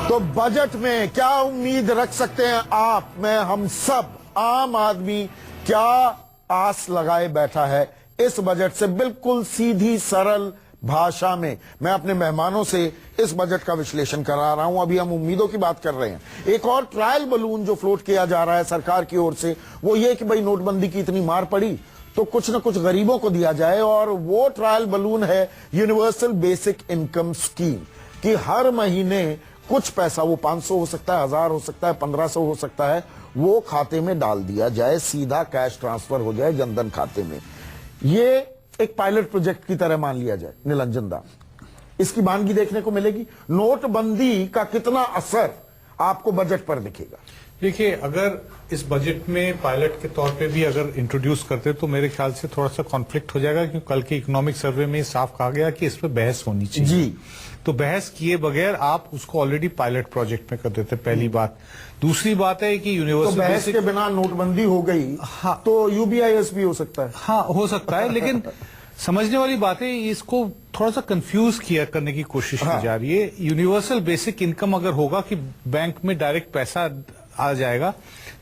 तो बजट में क्या उम्मीद रख सकते हैं आप, मैं, हम सब आम आदमी क्या आस लगाए बैठा है इस बजट से? बिल्कुल सीधी सरल भाषा में मैं अपने मेहमानों से इस बजट का विश्लेषण करा रहा हूं। अभी हम उम्मीदों की बात कर रहे हैं। एक और ट्रायल बलून जो फ्लोट किया जा रहा है सरकार की ओर से वो ये कि भाई नोटबंदी की इतनी मार पड़ी तो कुछ ना कुछ गरीबों को दिया जाए, और वो ट्रायल बलून है यूनिवर्सल बेसिक इनकम स्कीम कि हर महीने कुछ पैसा, वो 500 हो सकता है, 1000 हो सकता है, 1500 हो सकता है, वो खाते में डाल दिया जाए, सीधा कैश ट्रांसफर हो जाए जनधन खाते में। ये एक पायलट प्रोजेक्ट की तरह मान लिया जाए। निरंजन दा, इसकी मानगी देखने को मिलेगी। नोटबंदी का कितना असर आपको बजट पर दिखेगा? देखिए, अगर इस बजट में पायलट के तौर पे भी अगर इंट्रोड्यूस करते तो मेरे ख्याल से थोड़ा सा कॉन्फ्लिक्ट हो जाएगा, क्योंकि कल के इकोनॉमिक सर्वे में साफ कहा गया कि इस पर बहस होनी चाहिए जी। तो बहस किए बगैर आप उसको ऑलरेडी पायलट प्रोजेक्ट में कर देते, पहली बात। दूसरी बात है कि यूनिवर्सल तो बहस के बिना नोटबंदी हो गई, हाँ, तो यूबीआईएस भी हो सकता है। हाँ, हो सकता है, लेकिन समझने वाली बात है, इसको थोड़ा सा कंफ्यूज किया करने की कोशिश की जा रही है। यूनिवर्सल बेसिक इनकम अगर होगा कि बैंक में डायरेक्ट पैसा आ जाएगा,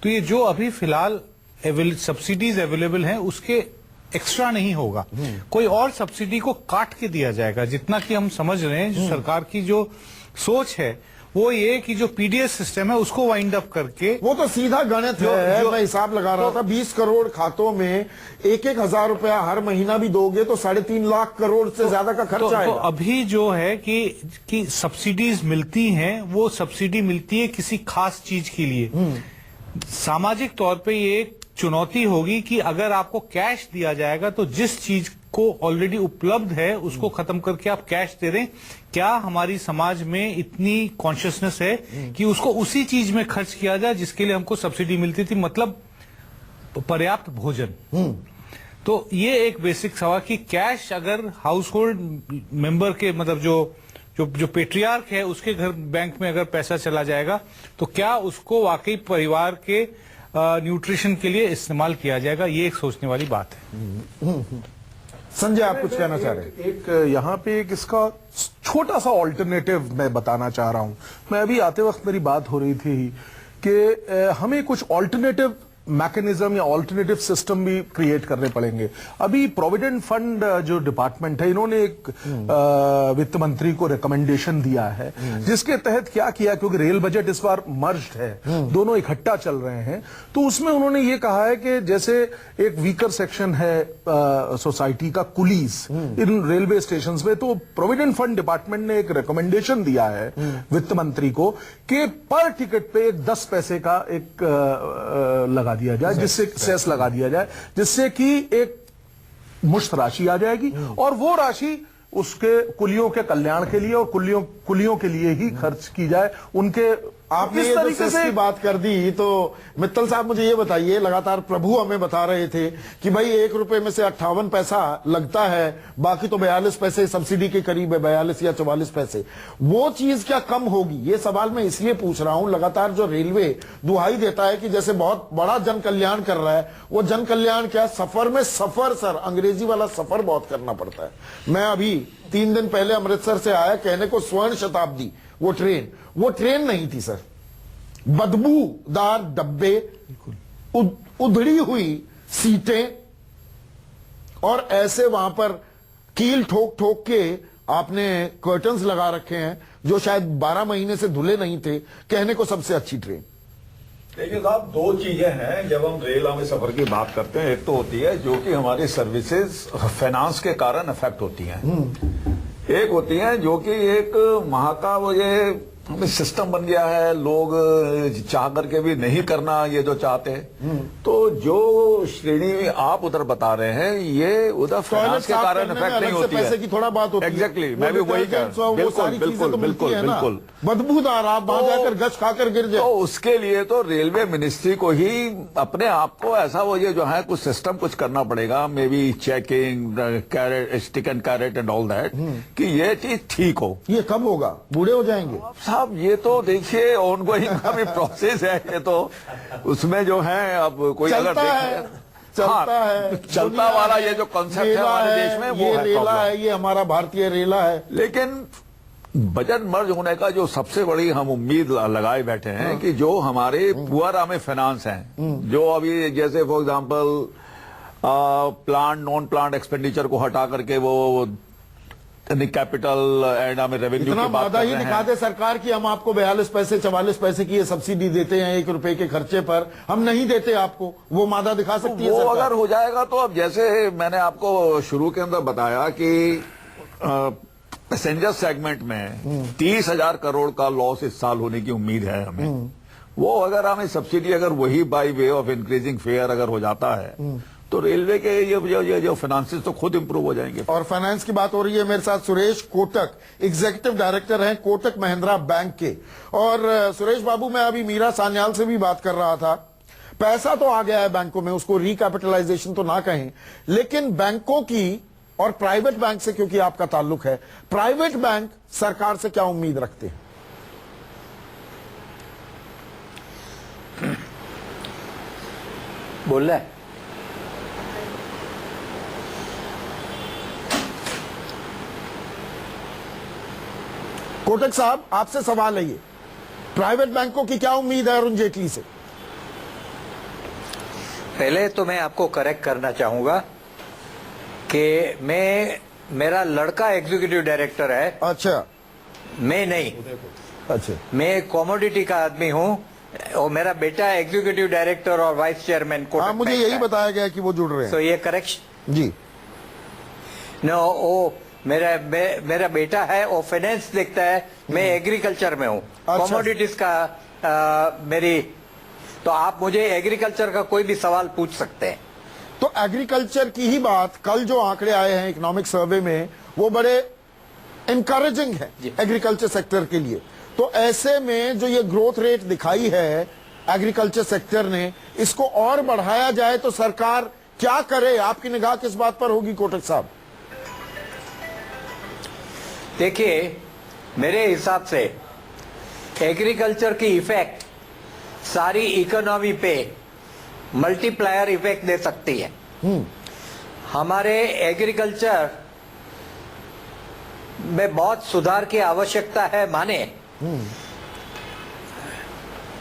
तो ये जो अभी फिलहाल सब्सिडीज अवेलेबल हैं उसके एक्स्ट्रा नहीं होगा, कोई और सब्सिडी को काट के दिया जाएगा। जितना कि हम समझ रहे हैं, जो सरकार की जो सोच है वो ये कि जो पीडीएस सिस्टम है उसको वाइंड अप करके, वो तो सीधा गणित है। मैं हिसाब लगा रहा था, 20 करोड़ खातों में 1-1 हजार रुपया हर महीना भी दोगे तो 3.5 लाख करोड़ से ज्यादा का खर्च आएगा। तो अभी जो है कि सब्सिडीज मिलती हैं, वो सब्सिडी मिलती है किसी खास चीज के लिए। सामाजिक तौर पे ये एक चुनौती होगी कि अगर आपको कैश दिया जाएगा तो जिस चीज को ऑलरेडी उपलब्ध है उसको खत्म करके आप कैश दे दें। क्या हमारी समाज में इतनी कॉन्शियसनेस है कि उसको उसी चीज में खर्च किया जाए जिसके लिए हमको सब्सिडी मिलती थी, मतलब पर्याप्त भोजन। तो ये एक बेसिक सवाल कि कैश अगर हाउस होल्ड मेंबर के, मतलब जो पेट्रियार्क है उसके घर बैंक में अगर पैसा चला जाएगा तो क्या उसको वाकई परिवार के न्यूट्रिशन के लिए इस्तेमाल किया जाएगा? ये एक सोचने वाली बात है। संजय, आप कुछ कहना चाह रहे हैं? एक यहाँ पे एक इसका छोटा सा ऑल्टरनेटिव मैं बताना चाह रहा हूं। मैं अभी आते वक्त मेरी बात हो रही थी कि हमें कुछ ऑल्टरनेटिव मैकेनिज्म या ऑल्टरनेटिव सिस्टम भी क्रिएट करने पड़ेंगे। अभी प्रोविडेंट फंड जो डिपार्टमेंट है, इन्होंने एक वित्त मंत्री को रिकमेंडेशन दिया है, जिसके तहत क्या किया, क्योंकि रेल बजट इस बार मर्ज्ड है, दोनों इकट्ठा चल रहे हैं, तो उसमें उन्होंने ये कहा है कि जैसे एक वीकर सेक्शन है सोसाइटी का, कुलीज इन रेलवे स्टेशन में, तो प्रोविडेंट फंड डिपार्टमेंट ने एक रिकमेंडेशन दिया है वित्त मंत्री को कि पर टिकट पे एक 10 पैसे का एक लगा दिया जाए, जिससे सेस लगा दिया जाए, जिससे कि एक मुश्त राशि आ जाएगी और वो राशि उसके कुलियों के कल्याण के लिए और कुलियों के लिए ही खर्च की जाए। उनके आपने ये जो सेस की बात कर दी, तो मित्तल साहब मुझे ये बताइए, लगातार प्रभु हमें बता रहे थे कि भाई 1 रुपए में से 58 पैसा लगता है, बाकी तो 42 पैसे सब्सिडी के करीब है, 42 या 44 पैसे। वो चीज क्या कम होगी? ये सवाल मैं इसलिए पूछ रहा हूं, लगातार जो रेलवे दुहाई देता है कि जैसे बहुत बड़ा जन कल्याण कर रहा है, वो जन कल्याण क्या, सफर में सफर, सर, अंग्रेजी वाला सफर बहुत करना पड़ता है। मैं अभी 3 दिन पहले अमृतसर से आया, कहने को स्वर्ण शताब्दी वो ट्रेन नहीं थी सर, बदबूदार डब्बे, उधड़ी हुई सीटें, और ऐसे वहां पर कील ठोक ठोक के आपने कर्टन्स लगा रखे हैं जो शायद 12 महीने से धुले नहीं थे, कहने को सबसे अच्छी ट्रेन। देखिए साहब, 2 चीजें हैं जब हम रेल में सफर की बात करते हैं। एक तो होती है जो कि हमारी सर्विसेज फाइनेंस के कारण अफेक्ट होती हैं, एक होती है जो कि एक वहां का वो ये सिस्टम बन गया है, लोग चाह करके भी नहीं करना ये जो चाहते हैं। तो जो श्रेणी आप उधर बता रहे हैं, ये उधर फाइनेंस के कारण इफेक्ट नहीं होती है, पैसे की थोड़ा बात होती है। एग्जैक्टली, मैं भी वही कह रहा हूं। बिल्कुल बदबूदार, आप वहां जाकर गच खाकर गिर जाए। तो उसके लिए तो रेलवे मिनिस्ट्री को ही अपने आप को ऐसा वो ये जो है कुछ सिस्टम कुछ करना पड़ेगा, maybe checking, carrot, stick and carrot and all that, कि ये चीज ठीक हो। ये कब होगा? बूढ़े हो जाएंगे साहब, ये तो देखिए ऑनगोइंग का भी प्रोसेस है, ये तो उसमें जो है अब कोई अगर चलता वाला ये जो कॉन्सेप्ट है हमारे देश में, वो ये रेला है, ये हमारा भारतीय रेला है। लेकिन बजट मर्ज होने का जो सबसे बड़ी हम उम्मीद लगाए बैठे हैं कि जो हमारे पुअर में फाइनेंस हैं, जो अभी जैसे for example plant non plant expenditure को हटा करके वो कैपिटल एंड हमें रेवेन्यू इतना की बात वादा कर ही रहे दिखा हैं। दे सरकार की हम आपको 42 पैसे 44 पैसे की ये सब्सिडी देते हैं 1 रुपए के खर्चे पर, हम नहीं देते आपको, वो मादा दिखा सकती है वो सरकार। अगर हो जाएगा तो अब जैसे मैंने आपको शुरू के अंदर बताया कि पैसेंजर सेगमेंट में 30,000 करोड़ का लॉस इस साल होने की उम्मीद है हमें। वो अगर हमें सब्सिडी अगर वही by way of increasing fair अगर हो जाता है तो रेलवे के ये फाइनेंसेस तो खुद इंप्रूव हो जाएंगे। और फाइनेंस की बात हो रही है, मेरे साथ सुरेश कोटक एग्जीक्यूटिव डायरेक्टर हैं कोटक महिंद्रा बैंक के। और सुरेश बाबू, मैं अभी मीरा सान्याल से भी बात कर रहा था, पैसा तो आ गया है बैंकों में, उसको रिकैपिटलाइजेशन तो ना कहें, लेकिन बैंकों की और प्राइवेट बैंक से क्योंकि आपका ताल्लुक है, प्राइवेट बैंक सरकार से क्या उम्मीद रखते हैं? बोल रहा है कोटक साहब, आपसे सवाल है ये, प्राइवेट बैंकों की क्या उम्मीद है अरुण जेटली से? पहले तो मैं आपको करेक्ट करना चाहूंगा कि मेरा लड़का एग्जीक्यूटिव डायरेक्टर है, अच्छा मैं नहीं। अच्छा, मैं कमोडिटी का आदमी हूं और मेरा बेटा एग्जीक्यूटिव डायरेक्टर और वाइस चेयरमैन कोटक हाँ, मुझे बैंक यही का है। बताया गया कि वो जुड़ रहे तो हैं। ये करेक्शन जी, नो, वो मेरा बेटा है, वो फाइनेंस देखता है, मैं एग्रीकल्चर में हूँ, अच्छा। कमोडिटीज का मेरी। तो आप मुझे एग्रीकल्चर का कोई भी सवाल पूछ सकते हैं। तो एग्रीकल्चर की ही बात, कल जो आंकड़े आए हैं इकोनॉमिक सर्वे में वो बड़े इनकरेजिंग है जी। एग्रीकल्चर सेक्टर के लिए। तो ऐसे में जो ये ग्रोथ रेट दिखाई है एग्रीकल्चर सेक्टर ने, इसको और बढ़ाया जाए तो सरकार क्या करे? आपकी निगाह किस बात पर होगी कोटक साहब? देखिए, मेरे हिसाब से एग्रीकल्चर की इफेक्ट सारी इकोनॉमी पे मल्टीप्लायर इफेक्ट दे सकती है। हमारे एग्रीकल्चर में बहुत सुधार की आवश्यकता है माने।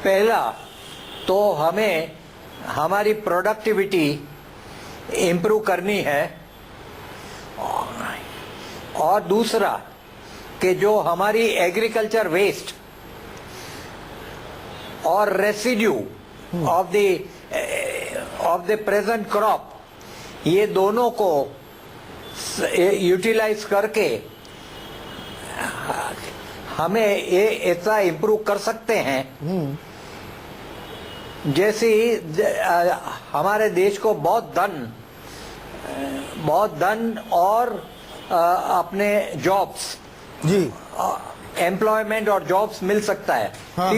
पहला तो हमें हमारी प्रोडक्टिविटी इंप्रूव करनी है, और दूसरा कि जो हमारी एग्रीकल्चर वेस्ट और residue of the present crop, ये दोनों को यूटिलाइज करके हमें ये ऐसा इंप्रूव कर सकते हैं जैसे हमारे देश को बहुत धन और अपने जॉब्स, जी, एम्प्लॉयमेंट और जॉब्स मिल सकता है। हाँ,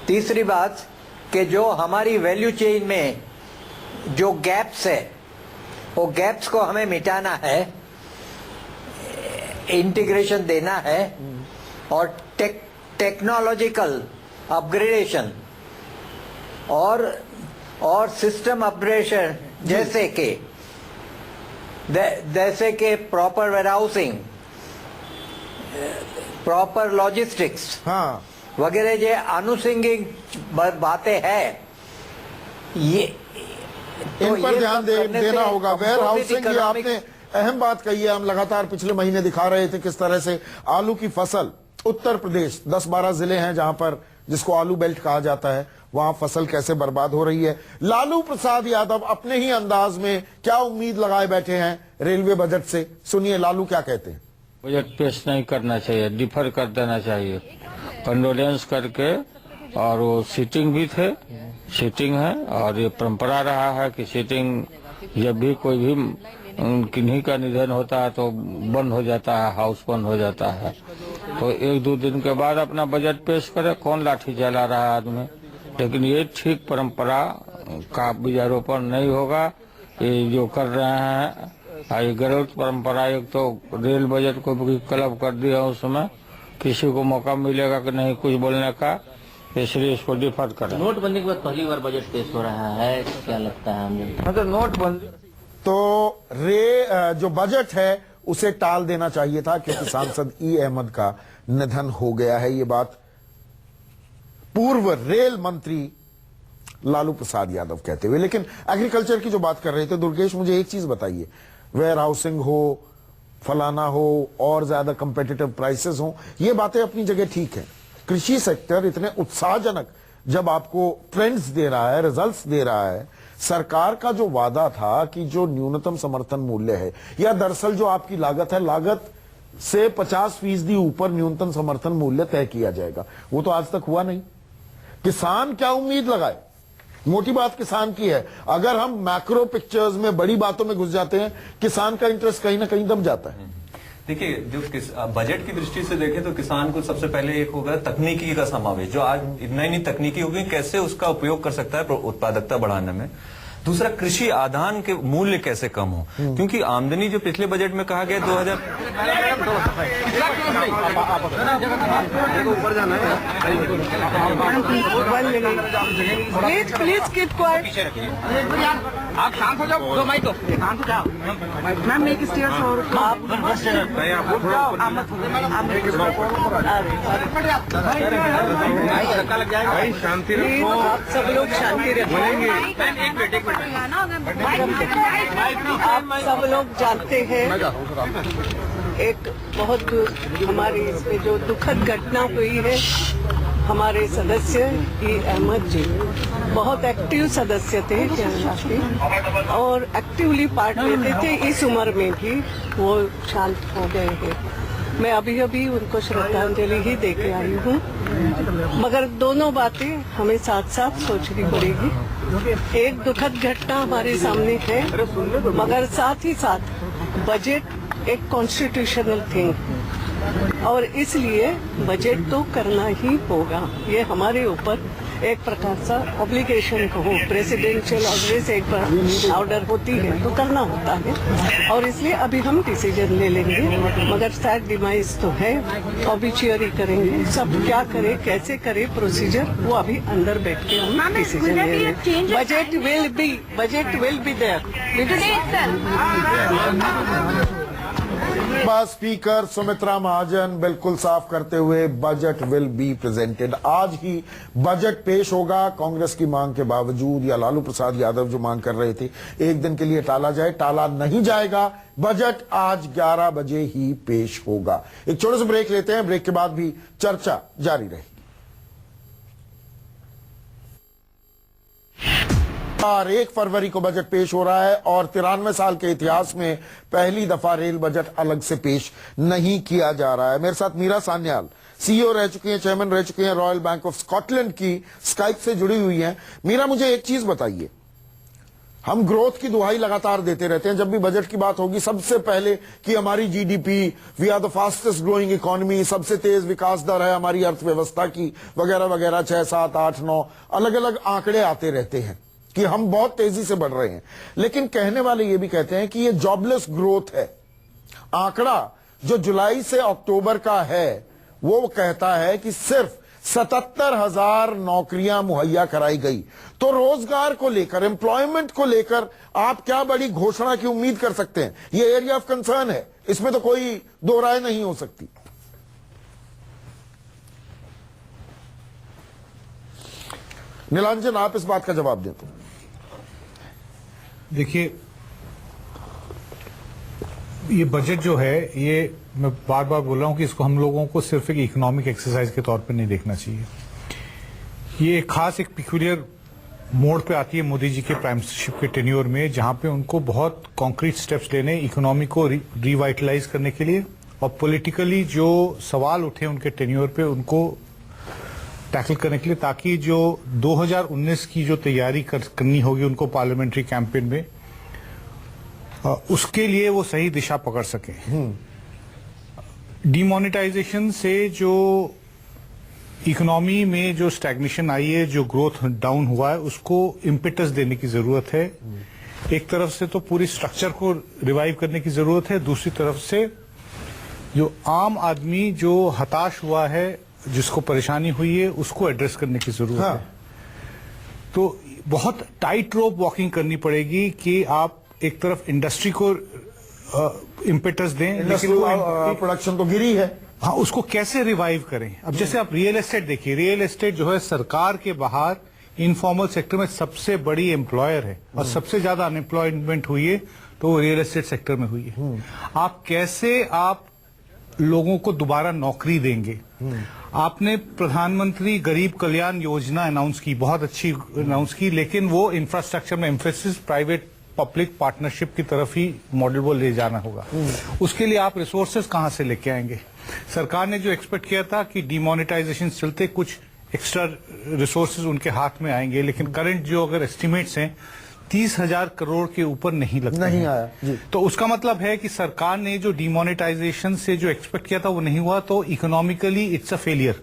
तीसरी बात कि जो हमारी वैल्यू चेन में जो गैप्स है, वो गैप्स को हमें मिटाना है, इंटीग्रेशन देना है, और टेक्नोलॉजिकल अपग्रेडेशन और सिस्टम अपग्रेडेशन, जैसे कि प्रॉपर वेयरहाउसिंग, प्रॉपर लॉजिस्टिक्स हाँ, वगैरह जो अनुषंगिक बातें हैं, ये तो इन पर ये ध्यान सब करने देना से होगा। वेयर हाउसिंग की economic- आपने अहम बात कही है। हम लगातार पिछले महीने दिखा रहे थे किस तरह से आलू की फसल, उत्तर प्रदेश 10-12 जिले हैं जहां पर, जिसको आलू बेल्ट कहा जाता है, वहां फसल कैसे बर्बाद हो रही है। लालू प्रसाद यादव अपने ही अंदाज में क्या उम्मीद लगाए बैठे हैं रेलवे बजट से, सुनिए लालू क्या कहते हैं। बजट पेश नहीं करना चाहिए, डिफर कर देना चाहिए, कंडोलेंस करके। और वो सीटिंग भी थे, सीटिंग है, और ये परंपरा रहा है कि सीटिंग जब भी कोई भी किन्हीं का निधन होता है तो बंद हो जाता है, हाउस बंद हो जाता है। तो 1-2 दिन के बाद अपना बजट पेश करे, कौन लाठी जला रहा है आदमी। लेकिन ये ठीक परंपरा का बीजारोपण नहीं होगा, ये जो कर रहे हैं ये गलत परंपरा। एक तो रेल बजट को भी क्लब कर दिया, उसमें किसी को मौका मिलेगा कि नहीं कुछ बोलने का, इसलिए इसको डिफर करें। नोटबंदी के बाद पहली बार बजट पेश हो रहा है, क्या लगता है हमें? मतलब नोटबंदी तो जो बजट है उसे टाल देना चाहिए था, क्योंकि सांसद ई अहमद का निधन हो गया है। ये बात पूर्व रेल मंत्री लालू प्रसाद यादव कहते हुए। लेकिन एग्रीकल्चर की जो बात कर रहे थे दुर्गेश, मुझे एक चीज बताइए, वेयर हाउसिंग हो, फलाना हो, और ज्यादा कंपेटिटिव प्राइसेस हो, ये बातें अपनी जगह ठीक है। कृषि सेक्टर इतने उत्साहजनक जब आपको ट्रेंड्स दे रहा है, रिजल्ट्स दे रहा है, सरकार का जो वादा था कि जो न्यूनतम समर्थन मूल्य है, या दरअसल जो आपकी लागत है, लागत से 50% ऊपर न्यूनतम समर्थन मूल्य तय किया जाएगा, वो तो आज तक हुआ नहीं। किसान क्या उम्मीद लगाए? मोटी बात किसान की है। अगर हम मैक्रो पिक्चर्स में, बड़ी बातों में घुस जाते हैं, किसान का इंटरेस्ट कहीं ना कहीं दब जाता है। देखिए, जो बजट की दृष्टि से देखें तो किसान को सबसे पहले एक होगा तकनीकी का समावेश, जो आज नई नई तकनीकी होगी, कैसे उसका उपयोग कर सकता है उत्पादकता बढ़ाने में। दूसरा, कृषि आदान के मूल्य कैसे कम हो, क्योंकि आमदनी जो पिछले बजट में कहा गया 2000 प्लीज कीप क्वाइट। आप शांत हो जाओ, दो माइक, शांत हो जाओ मैम, मेक स्टेयर्स और शांति रखो, सब लोग शांति रखेंगे। आप सब लोग जानते हैं, एक बहुत हमारी इसमें जो दुखद घटना हुई है, हमारे सदस्य ई अहमद जी बहुत एक्टिव सदस्य थे केरला के, और एक्टिवली पार्ट लेते थे। इस उम्र में भी वो शांत हो गए हैं। मैं अभी अभी उनको श्रद्धांजलि ही दे के आई हूँ, मगर दोनों बातें हमें साथ साथ सोचनी पड़ेगी। एक दुखद घटना हमारे सामने है, मगर साथ ही साथ बजट एक कॉन्स्टिट्यूशनल थिंग, और इसलिए बजट तो करना ही होगा। ये हमारे ऊपर एक प्रकार सा ऑब्लिगेशन कहो, प्रेसिडेंशियल ऑर्डर से एक ऑर्डर होती है तो करना होता है, और इसलिए अभी हम डिसीजन ले लेंगे। मगर सैड डिमाइस तो है, ऑबिचुअरी करेंगे, सब क्या करे, कैसे करे प्रोसीजर, वो अभी अंदर बैठ के हम डिसीजन ले लेंगे। Budget will be there. Speaker Sumitra Mahajan बिल्कुल साफ करते हुए, बजट विल बी प्रेजेंटेड। आज ही बजट पेश होगा। कांग्रेस की मांग के बावजूद, या लालू प्रसाद यादव जो मांग कर रहे थे एक दिन के लिए टाला जाए, टाला नहीं जाएगा। बजट आज 11 बजे ही पेश होगा। एक छोटे से ब्रेक लेते हैं, ब्रेक के बाद भी चर्चा जारी रहेगी। 1 फरवरी को बजट पेश हो रहा है, और 93 साल के इतिहास में पहली दफा रेल बजट अलग से पेश नहीं किया जा रहा है। मेरे साथ मीरा सान्याल, सीईओ रह चुकी हैं, चेयरमैन रह चुकी हैं रॉयल बैंक ऑफ स्कॉटलैंड की, स्काइप से जुड़ी हुई हैं। मीरा, मुझे एक चीज बताइए, हम ग्रोथ की दुहाई लगातार देते रहते हैं, जब भी बजट की बात होगी सबसे पहले कि हमारी GDP, we are the fastest growing economy, सबसे तेज विकास दर है हमारी अर्थव्यवस्था की, वगैरह वगैरह, 6, 7, 8, 9 अलग अलग आंकड़े आते रहते हैं कि हम बहुत तेजी से बढ़ रहे हैं। लेकिन कहने वाले ये भी कहते हैं कि ये जॉबलेस ग्रोथ है। आंकड़ा जो जुलाई से अक्टूबर का है वो कहता है कि सिर्फ 77,000 नौकरियां मुहैया कराई गई। तो रोजगार को लेकर, एम्प्लॉयमेंट को लेकर आप क्या बड़ी घोषणा की उम्मीद कर सकते हैं? ये एरिया ऑफ कंसर्न है, इसमें तो कोई दो राय नहीं हो सकती। नीलांजन, आप इस बात का जवाब दें तो। देखिए, ये बजट जो है, ये मैं बार बार बोल रहा हूं कि इसको हम लोगों को सिर्फ एक इकोनॉमिक एक्सरसाइज के तौर पे नहीं देखना चाहिए। ये खास एक पिक्यूलियर मोड पे आती है मोदी जी के प्राइम मिनिस्टरशिप के टेन्योर में, जहां पे उनको बहुत कॉन्क्रीट स्टेप्स लेने इकोनॉमी को रिवाइटलाइज करने के लिए, और पॉलिटिकली जो सवाल उठे उनके टेन्योर पे उनको टैकल करने के लिए, ताकि जो 2019 की जो तैयारी करनी होगी उनको पार्लियामेंट्री कैंपेन में, उसके लिए वो सही दिशा पकड़ सके। डिमोनेटाइजेशन से जो इकोनॉमी में जो स्टैग्नेशन आई है, जो ग्रोथ डाउन हुआ है, उसको इम्पेटस देने की जरूरत है। एक तरफ से तो पूरी स्ट्रक्चर को रिवाइव करने की जरूरत है, दूसरी तरफ से जो आम आदमी जो हताश हुआ है, जिसको परेशानी हुई है, उसको एड्रेस करने की जरूरत है। तो बहुत टाइट रोप वॉकिंग करनी पड़ेगी कि आप एक तरफ इंडस्ट्री को इम्पेटस दें, लेकिन इंडस्ट्रियल प्रोडक्शन तो गिरी है। हाँ, उसको कैसे रिवाइव करें। अब जैसे आप रियल एस्टेट देखिए, रियल एस्टेट जो है सरकार के बाहर इनफॉर्मल सेक्टर में सबसे बड़ी एम्प्लॉयर है और सबसे ज्यादा अनएम्प्लॉयमेंट हुई है तो वो रियल एस्टेट सेक्टर में हुई है। आप कैसे आप लोगों को दोबारा नौकरी देंगे। आपने प्रधानमंत्री गरीब कल्याण योजना अनाउंस की, बहुत अच्छी अनाउंस की, लेकिन वो इंफ्रास्ट्रक्चर में एम्फेसिस प्राइवेट पब्लिक पार्टनरशिप की तरफ ही मॉडल वो ले जाना होगा। उसके लिए आप रिसोर्सेज कहां से लेके आएंगे। सरकार ने जो एक्सपेक्ट किया था कि डिमोनेटाइजेशन चलते कुछ एक्स्ट्रा रिसोर्सेज उनके हाथ में आएंगे, लेकिन करंट जो अगर एस्टिमेट्स हैं 30,000 करोड़ के ऊपर नहीं लगता, नहीं आया जी। तो उसका मतलब है कि सरकार ने जो डिमोनेटाइजेशन से जो एक्सपेक्ट किया था वो नहीं हुआ, तो economically it's a failure.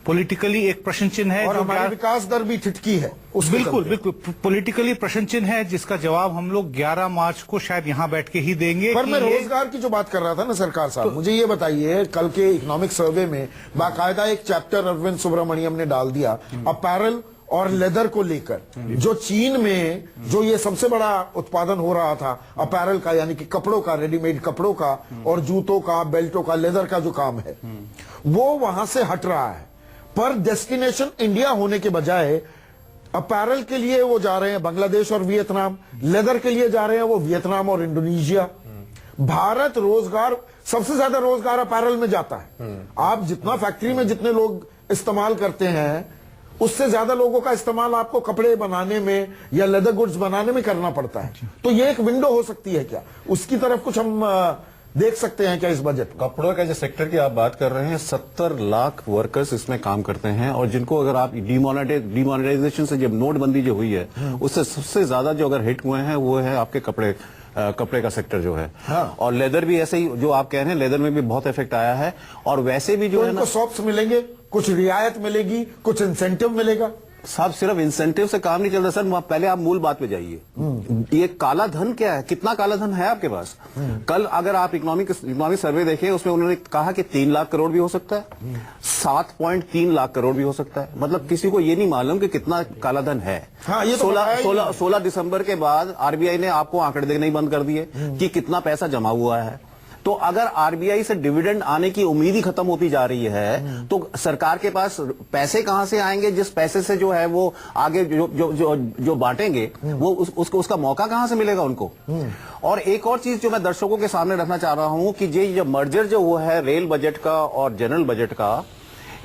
Politically एक प्रश्न चिन्ह है, और जो हमारी विकास दर भी ठिठकी है उसके बिल्कुल चलते। बिल्कुल पॉलिटिकली प्रश्न चिन्ह है, जिसका जवाब हम लोग 11 मार्च को शायद यहां बैठ के ही देंगे। पर कि मैं ये- रोजगार की जो बात कर रहा था ना सरकार साहब, मुझे ये बताइए, कल के इकोनॉमिक सर्वे में बाकायदा एक चैप्टर अरविंद सुब्रमण्यम ने डाल दिया अपैरल और लेदर को लेकर। जो चीन में जो ये सबसे बड़ा उत्पादन हो रहा था अपैरल का, यानी कि कपड़ों का, रेडीमेड कपड़ों का और जूतों का, बेल्टों का, लेदर का जो काम है, वो वहां से हट रहा है। पर डेस्टिनेशन इंडिया होने के बजाय अपैरल के लिए वो जा रहे हैं बांग्लादेश और वियतनाम, लेदर के लिए जा रहे हैं वो वियतनाम और इंडोनेशिया। भारत रोजगार, सबसे ज्यादा रोजगार अपैरल में जाता है। आप जितना फैक्ट्री में जितने लोग इस्तेमाल करते हैं, उससे ज्यादा लोगों का इस्तेमाल आपको कपड़े बनाने में या लेदर गुड्स बनाने में करना पड़ता है। तो ये एक विंडो हो सकती है क्या, उसकी तरफ कुछ हम देख सकते हैं क्या इस बजट में? कपड़ों का जो सेक्टर की आप बात कर रहे हैं, 70 लाख वर्कर्स इसमें काम करते हैं, और जिनको अगर आप डिमोनेटाइजेशन से जब नोटबंदी जो हुई है उससे सबसे ज्यादा जो अगर हिट हुए हैं वो है आपके कपड़े का सेक्टर जो है। हाँ। और लेदर भी ऐसे ही, जो आप कह रहे हैं, लेदर में भी बहुत इफेक्ट आया है। और वैसे भी जो तो है इनको ना, शॉप्स मिलेंगे, कुछ रियायत मिलेगी, कुछ इंसेंटिव मिलेगा। साहब सिर्फ इंसेंटिव से काम नहीं चलता सर, पहले आप मूल बात पे जाइए। ये काला धन क्या है, कितना काला धन है आपके पास? कल अगर आप इकोनॉमिक सर्वे देखें, उसमें उन्होंने कहा कि 3 लाख करोड़ भी हो सकता है, 7.3 लाख करोड़ भी हो सकता है। मतलब किसी को ये नहीं मालूम कि कितना काला धन है। हाँ, ये तो 16 दिसंबर के बाद आरबीआई ने आपको आंकड़े देने ही बंद कर दिए कि कितना पैसा जमा हुआ है। तो अगर आरबीआई से डिविडेंड आने की उम्मीद ही खत्म होती जा रही है, तो सरकार के पास पैसे कहां से आएंगे? जिस पैसे से जो है वो आगे जो बांटेंगे, वो उसका मौका कहां से मिलेगा उनको? और एक और चीज जो मैं दर्शकों के सामने रखना चाह रहा हूं कि ये मर्जर जो वो है रेल बजट का और जनरल बजट का,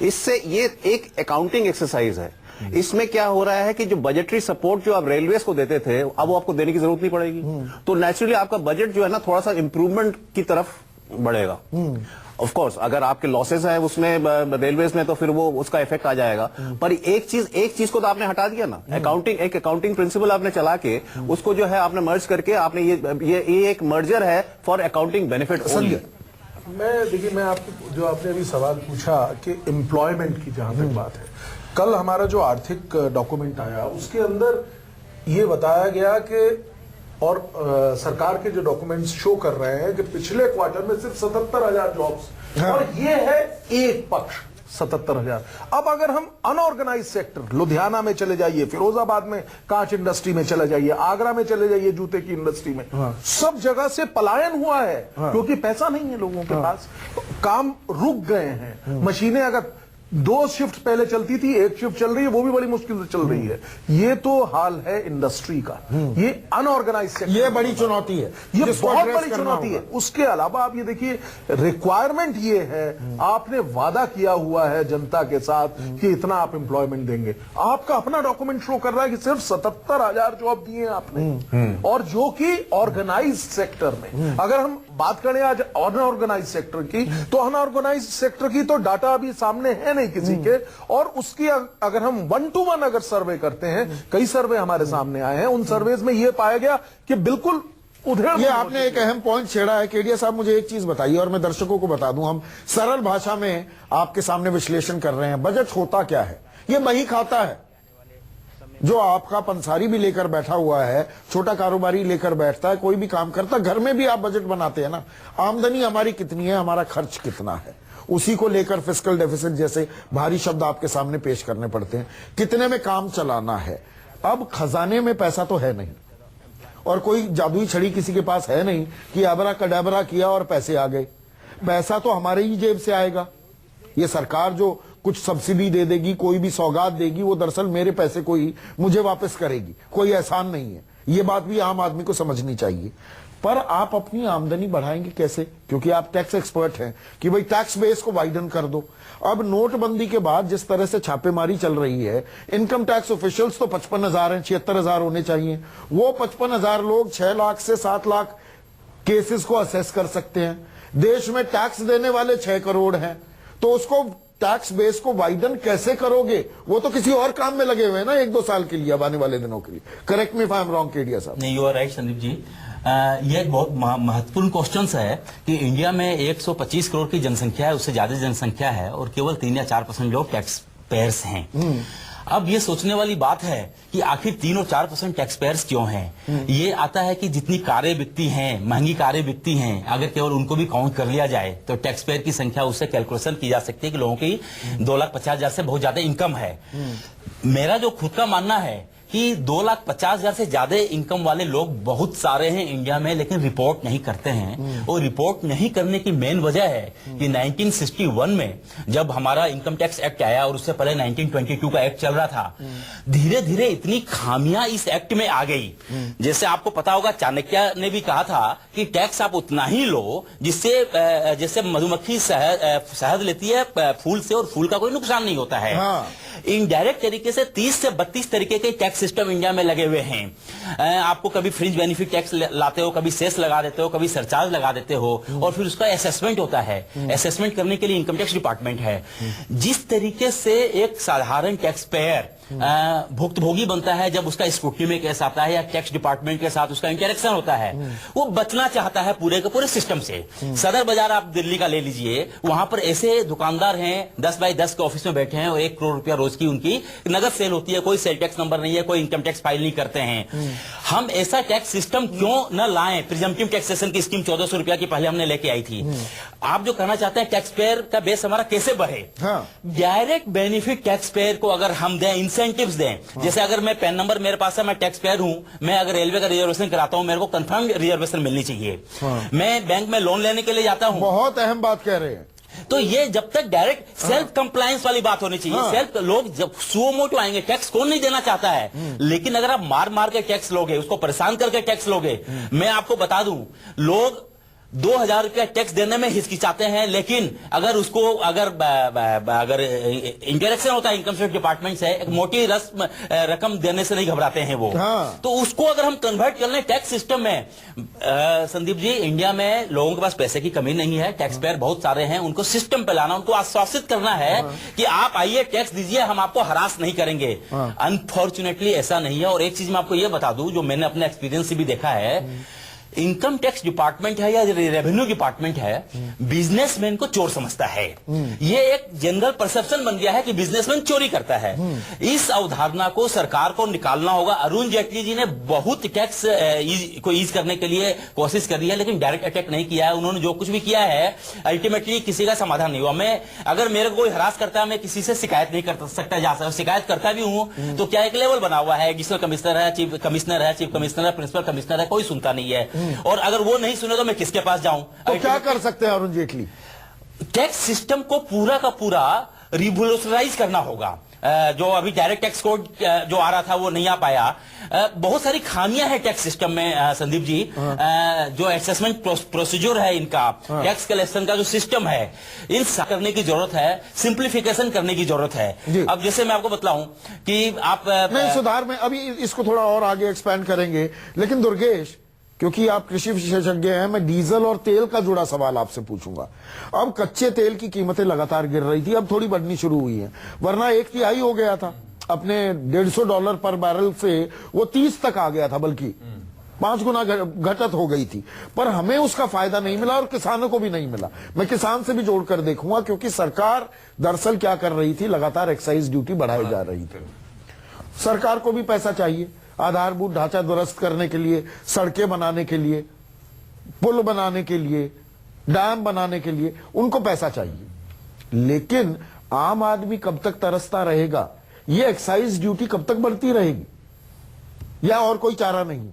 इससे ये एक अकाउंटिंग एक्सरसाइज है। इसमें क्या हो रहा है कि जो बजटरी सपोर्ट जो आप रेलवेज को देते थे, अब वो आपको देने की जरूरत नहीं पड़ेगी। तो नेचुरली आपका बजट जो है ना थोड़ा सा इंप्रूवमेंट की तरफ बढ़ेगा। ऑफ कोर्स अगर आपके लॉसेस हैं उसमें रेलवेज में, तो फिर वो उसका इफेक्ट आ जाएगा। पर एक चीज को तो आपने हटा दिया ना, अकाउंटिंग प्रिंसिपल आपने चला के उसको जो है आपने मर्ज करके आपने ये एक मर्जर है फॉर अकाउंटिंग बेनिफिट ओनली। मैं आपको जो आपने अभी सवाल पूछा कि एम्प्लॉयमेंट की जहां तक बात है, कल हमारा जो आर्थिक डॉक्यूमेंट आया उसके अंदर ये बताया गया कि और सरकार के जो डॉक्यूमेंट्स शो कर रहे हैं कि पिछले क्वार्टर में सिर्फ 77,000 जॉब्स, और ये है एक पक्ष 77,000। अब अगर हम अनऑर्गेनाइज सेक्टर, लुधियाना में चले जाइए, फिरोजाबाद में कांच इंडस्ट्री में चले जाइए, आगरा में चले जाइए जूते की इंडस्ट्री में, सब जगह से पलायन हुआ है क्योंकि पैसा नहीं है लोगों के पास। तो काम रुक गए हैं। मशीनें अगर 2 शिफ्ट पहले चलती थी, 1 शिफ्ट चल रही है, वो भी बड़ी मुश्किल से चल रही है। ये तो हाल है इंडस्ट्री का। ये अनऑर्गेनाइज सेक्टर, ये बड़ी चुनौती है, ये जिसको बहुत address बड़ी करना चुनौती है। होगा। उसके अलावा आप ये देखिए, रिक्वायरमेंट ये है, आपने वादा किया हुआ है जनता के साथ कि इतना आप एम्प्लॉयमेंट देंगे। आपका अपना डॉक्यूमेंट शो कर रहा है कि सिर्फ 77,000 जॉब दिए हैं आपने, और जो कि ऑर्गेनाइज सेक्टर में। अगर हम बात करें आज अनऑर्गेनाइज सेक्टर की, तो अनऑर्गेनाइज सेक्टर की तो डाटा अभी सामने है नहीं किसी के, और उसकी अगर हम 1 to 1 अगर सर्वे करते हैं, कई सर्वे हमारे सामने आए हैं, उन सर्वेज में यह पाया गया कि बिल्कुल उधर। ये आपने एक अहम पॉइंट छेड़ा है। केडिया साहब, मुझे एक चीज बताइए और मैं दर्शकों को बता दूं, हम सरल भाषा में आपके सामने विश्लेषण कर रहे हैं। बजट होता क्या है? ये बही खाता है जो आपका पंसारी भी लेकर बैठा हुआ है, छोटा कारोबारी लेकर बैठता है, कोई भी काम करता है। घर में भी आप बजट बनाते हैं ना, आमदनी हमारी कितनी है, हमारा खर्च कितना है, उसी को लेकर फिस्कल डेफिसिट जैसे भारी शब्द आपके सामने पेश करने पड़ते हैं। कितने में काम चलाना है। अब खजाने में पैसा तो है नहीं, और कोई जादुई छड़ी किसी के पास है नहीं कि अबरा कडाबरा किया और पैसे आ गए। पैसा तो हमारे ही जेब से आएगा। ये सरकार जो कुछ सब्सिडी दे देगी, कोई भी सौगात देगी, वो दरअसल मेरे पैसे को ही मुझे वापस करेगी, कोई एहसान नहीं है। ये बात भी आम आदमी को समझनी चाहिए। पर आप अपनी आमदनी बढ़ाएंगे कैसे? क्योंकि आप टैक्स एक्सपर्ट हैं कि भाई टैक्स बेस को वाइडन कर दो। अब नोटबंदी के बाद जिस तरह से छापेमारी चल रही है, इनकम टैक्स ऑफिशियल्स तो 55,000 हैं, 76,000 होने चाहिए। वो 55,000 लोग 6 लाख से 7 लाख केसेस को असेस कर सकते हैं। देश में टैक्स देने वाले 6 करोड़ हैं, तो उसको टैक्स बेस को वाइडन कैसे करोगे? वो तो किसी और काम में लगे हुए हैं ना 1-2 साल के लिए, अब आने वाले दिनों के लिए। Correct me if I am wrong Kedia साहब। नहीं, you are right Sandeep ji. यह एक बहुत महत्वपूर्ण क्वेश्चन है कि इंडिया में 125 करोड़ की जनसंख्या है, उससे ज्यादा जनसंख्या है, और केवल 3 या 4% लोग टैक्स पेयर्स हैं। अब ये सोचने वाली बात है कि आखिर 3 और 4% टैक्स पेयर्स क्यों हैं? ये आता है कि जितनी कारें बिकती हैं, महंगी कारें बिकती हैं, अगर केवल उनको भी काउंट कर लिया जाए तो टैक्स पेयर की संख्या, उससे कैलकुलेशन की जा सकती है कि लोगों की 2,50,000 से बहुत ज्यादा इनकम है। मेरा जो खुद का मानना है कि 2,50,000 से ज्यादा इनकम वाले लोग बहुत सारे हैं इंडिया में, लेकिन रिपोर्ट नहीं करते हैं। और रिपोर्ट नहीं करने की मेन वजह है कि 1961 में जब हमारा इनकम टैक्स एक्ट आया, और उससे पहले 1922 का एक्ट चल रहा था, धीरे धीरे इतनी खामियां इस एक्ट में आ गई। जैसे आपको पता होगा, चाणक्य ने भी कहा था कि टैक्स आप उतना ही लो जिससे जैसे मधुमक्खी शहद लेती है फूल से, और फूल का कोई नुकसान नहीं होता है। इनडायरेक्ट तरीके से 30 से 32 तरीके के टैक्स सिस्टम इंडिया में लगे हुए हैं। आपको कभी फ्रिंज बेनिफिट टैक्स लाते हो, कभी सेस लगा देते हो, कभी सरचार्ज लगा देते हो, और फिर उसका असेसमेंट होता है। असेसमेंट करने के लिए इनकम टैक्स डिपार्टमेंट है। जिस तरीके से एक साधारण टैक्स पेयर भुक्तभोगी बनता है जब उसका स्क्रूटनी में केस आता है या टैक्स डिपार्टमेंट के साथ उसका इंटरेक्शन होता है, वो बचना चाहता है पूरे के पूरे सिस्टम से। सदर बाजार आप दिल्ली का ले लीजिए, वहां पर ऐसे दुकानदार हैं 10 बाई 10 के ऑफिस में बैठे हैं, और 1 करोड़ रुपया रोज की उनकी नगद सेल होती है, कोई सेल टैक्स नंबर नहीं है, कोई इनकम टैक्स फाइल नहीं करते हैं। हम ऐसा टैक्स सिस्टम क्यों न लाएं? प्रिजम्पटिव टैक्सेशन की स्कीम 1400 रुपया की पहले हमने लेके आई थी। आप जो कहना चाहते हैं टैक्स पेयर का बेस हमारा कैसे बढ़े? डायरेक्ट बेनिफिट टैक्स पेयर को अगर हम दें, इंसेंटिव्स दें, जैसे अगर मैं पैन नंबर मेरे पास है, मैं टैक्स पेयर हूं, मैं अगर रेलवे का रिजर्वेशन कराता हूं, मेरे को कंफर्म रिजर्वेशन मिलनी चाहिए। मैं बैंक में लोन लेने के लिए जाता हूं, बहुत अहम बात कह रहे हैं। तो ये जब तक डायरेक्ट सेल्फ कंप्लायंस वाली बात होनी चाहिए। सेल्फ लोग जब सुओ मोटो आएंगे, टैक्स कौन नहीं देना चाहता है, लेकिन अगर आप मार मार के टैक्स लोगे, उसको परेशान करके टैक्स लोगे, मैं आपको बता दूं, लोग 2,000 रुपया टैक्स देने में हिचकिचाते हैं, लेकिन अगर उसको अगर इंटरेक्शन होता है इनकम टैक्स डिपार्टमेंट से, एक मोटी रकम देने से नहीं घबराते हैं वो। तो उसको अगर हम कन्वर्ट कर लें टैक्स सिस्टम में, संदीप जी, इंडिया में लोगों के पास पैसे की कमी नहीं है, टैक्स पेयर बहुत सारे हैं, उनको सिस्टम पे लाना, उनको आश्वासित करना है कि आप आइए टैक्स दीजिए, हम आपको हरास नहीं करेंगे। अनफॉर्चुनेटली ऐसा नहीं है। और एक चीज मैं आपको यह बता दूं, जो मैंने अपने एक्सपीरियंस से भी देखा है, इनकम टैक्स डिपार्टमेंट है या रेवेन्यू डिपार्टमेंट है, बिजनेसमैन को चोर समझता है। ये एक जनरल परसेप्शन बन गया है कि बिजनेसमैन चोरी करता है। इस अवधारणा को सरकार को निकालना होगा। अरुण जेटली जी ने बहुत टैक्स को ईज करने के लिए कोशिश करी है, लेकिन डायरेक्ट अटैक नहीं किया है। उन्होंने जो कुछ भी किया है, अल्टीमेटली किसी का समाधान नहीं हुआ। मैं अगर मेरे को कोई हरास करता है, मैं किसी से शिकायत नहीं कर सकता, जा सकता, शिकायत करता भी हूं तो क्या एक लेवल बना हुआ है, एडिशनल कमिश्नर है, चीफ कमिश्नर है, प्रिंसिपल कमिश्नर है, कोई सुनता नहीं है। और अगर वो नहीं सुने तो मैं किसके पास जाऊं? तो क्या कर सकते हैं अरुण जेटली? टैक्स सिस्टम को पूरा का पूरा रिवोल्यूशनाइज करना होगा। जो अभी डायरेक्ट टैक्स कोड जो आ रहा था वो नहीं आ पाया। बहुत सारी खामियां हैं टैक्स सिस्टम में संदीप जी। जो असेसमेंट प्रोसीजर है इनका, टैक्स कलेक्शन का जो सिस्टम है, इन करने की जरूरत है, सिंप्लीफिकेशन करने की जरूरत है। अब जैसे मैं आपको बतलाऊं कि आप नहीं, सुधार में अभी इसको थोड़ा और आगे एक्सपैंड करेंगे, लेकिन दुर्गेश, क्योंकि आप कृषि विशेषज्ञ हैं, मैं डीजल और तेल का जुड़ा सवाल आपसे पूछूंगा। अब कच्चे तेल की कीमतें लगातार गिर रही थी, अब थोड़ी बढ़नी शुरू हुई हैं, वरना 1/3 हो गया था अपने $150 पर बैरल से वो 30 तक आ गया था, बल्कि 5 गुना घटत हो गई थी। पर हमें उसका फायदा नहीं मिला और किसानों को भी नहीं मिला। मैं किसान से भी जोड़कर देखूंगा, क्योंकि सरकार दरअसल क्या कर रही थी, लगातार एक्साइज ड्यूटी बढ़ाई जा रही थी। सरकार को भी पैसा चाहिए, आधारभूत ढांचा दुरुस्त करने के लिए, सड़कें बनाने के लिए, पुल बनाने के लिए, डैम बनाने के लिए उनको पैसा चाहिए। लेकिन आम आदमी कब तक तरसता रहेगा? ये एक्साइज ड्यूटी कब तक बढ़ती रहेगी? या और कोई चारा नहीं?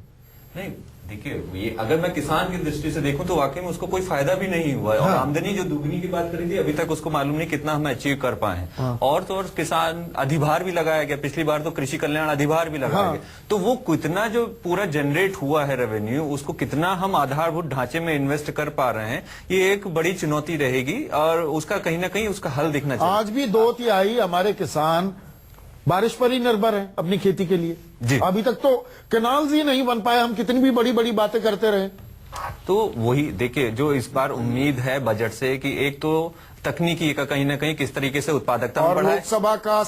नहीं देखिए, ये अगर मैं किसान की दृष्टि से देखूं तो वाकई में उसको कोई फायदा भी नहीं हुआ है। और आमदनी जो दुगनी की बात करी थी, अभी तक उसको मालूम नहीं कितना हम अचीव कर पाए हैं। और तो और किसान अधिभार भी लगाया गया, पिछली बार तो कृषि कल्याण अधिभार भी लगाया गया। तो वो कितना जो पूरा जनरेट हुआ है रेवेन्यू, उसको कितना हम आधारभूत ढांचे में इन्वेस्ट कर पा रहे हैं, ये एक बड़ी चुनौती रहेगी और उसका कहीं ना कहीं उसका हल दिखना चाहिए। आज भी 2/3 हमारे किसान बारिश पर ही निर्भर है अपनी खेती के लिए जी। अभी तक तो कैनाल्स ही नहीं बन पाए, हम कितनी भी बड़ी बड़ी बातें करते रहे। तो वही देखिए, जो इस बार उम्मीद है बजट से कि एक तो तकनीकी का कहीं ना कहीं किस तरीके से उत्पादकता और बढ़ाए। लोकसभा का